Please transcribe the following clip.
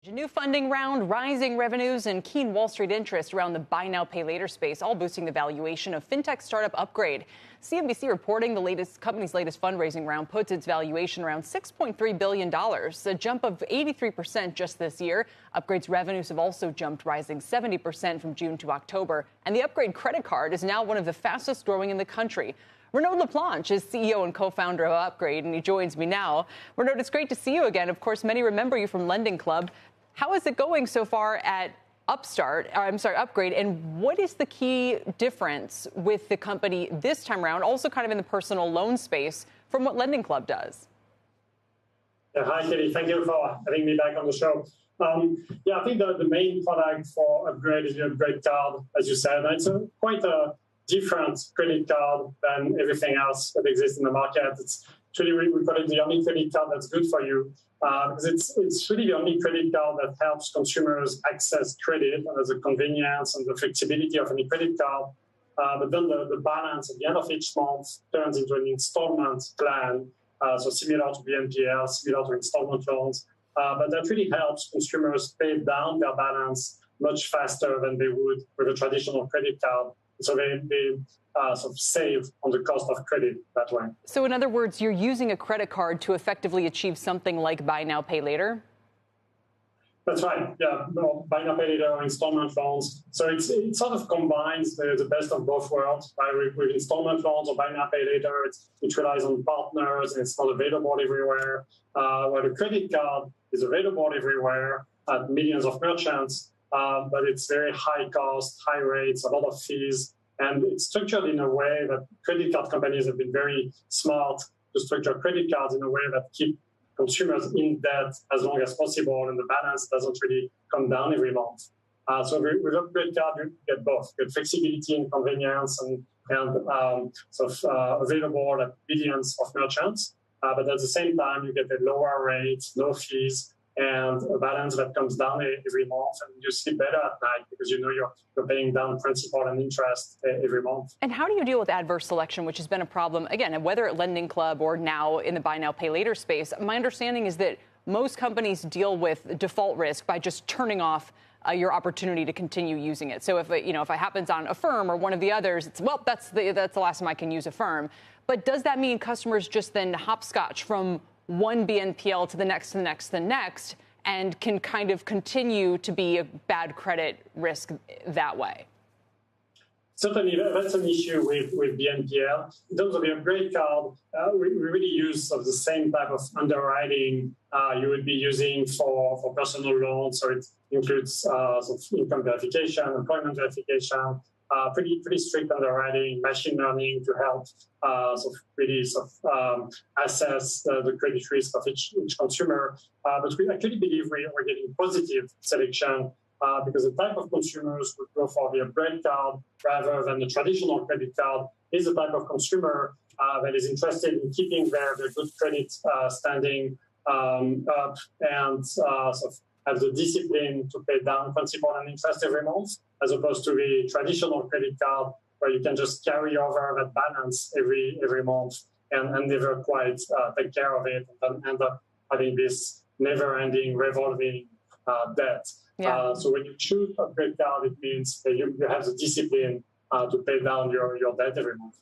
A new funding round, rising revenues, and keen Wall Street interest around the buy now, pay later space, all boosting the valuation of fintech startup Upgrade. CNBC reporting the company's latest fundraising round puts its valuation around $6.3 billion, a jump of 83% just this year. Upgrade's revenues have also jumped, rising 70% from June to October. And the Upgrade credit card is now one of the fastest growing in the country. Renaud Laplanche is CEO and co-founder of Upgrade, and he joins me now. Renaud, it's great to see you again. Of course, many remember you from Lending Club. How is it going so far at Upgrade, and what is the key difference with the company this time around, also kind of in the personal loan space, from what Lending Club does? Yeah, hi, Katie. Thank you for having me back on the show. I think the main product for Upgrade is the Upgrade card, as you said. It's quite a different credit card than everything else that exists in the market. It's really, we call it the only credit card that's good for you, because it's really the only credit card that helps consumers access credit and has the convenience and the flexibility of any credit card. But then the balance at the end of each month turns into an installment plan, so similar to BNPL, similar to installment loans. But that really helps consumers pay down their balance much faster than they would with a traditional credit card. So they sort of save on the cost of credit that way. So in other words, you're using a credit card to effectively achieve something like buy now, pay later? That's right. Yeah, buy now, pay later, installment loans. So it sort of combines the best of both worlds. With installment loans or buy now, pay later, it relies on partners and it's not available everywhere. Where the credit card is available everywhere at millions of merchants. But it's very high cost, high rates, a lot of fees, and it's structured in a way that credit card companies have been very smart to structure credit cards in a way that keep consumers in debt as long as possible, and the balance doesn't really come down every month. So with Upgrade card, you get both. You get flexibility and convenience and available at millions of merchants, but at the same time, you get a lower rate, no fees, and a balance that comes down every month, and you sleep better at night because you know you're paying down principal and interest every month. And how do you deal with adverse selection, which has been a problem, again, whether at Lending Club or now in the buy now, pay later space? My understanding is that most companies deal with default risk by just turning off your opportunity to continue using it. So if it happens on Affirm or one of the others, it's, well, that's the last time I can use Affirm. But does that mean customers just then hopscotch from one BNPL to the next, to the next, to the next, and can kind of continue to be a bad credit risk that way? Certainly, that's an issue with BNPL. In terms of the Upgrade card, we really use the same type of underwriting you would be using for personal loans. So it includes income verification, employment verification, pretty strict underwriting, machine learning to help assess the credit risk of each consumer. But we actually believe we're getting positive selection because the type of consumers who go for the Upgrade card rather than the traditional credit card is the type of consumer that is interested in keeping their good credit standing up and have the discipline to pay down principal and interest every month, as opposed to the traditional credit card where you can just carry over that balance every month and never quite take care of it and end up having this never-ending revolving debt. Yeah. So when you choose Upgrade card, it means that you have the discipline to pay down your debt every month.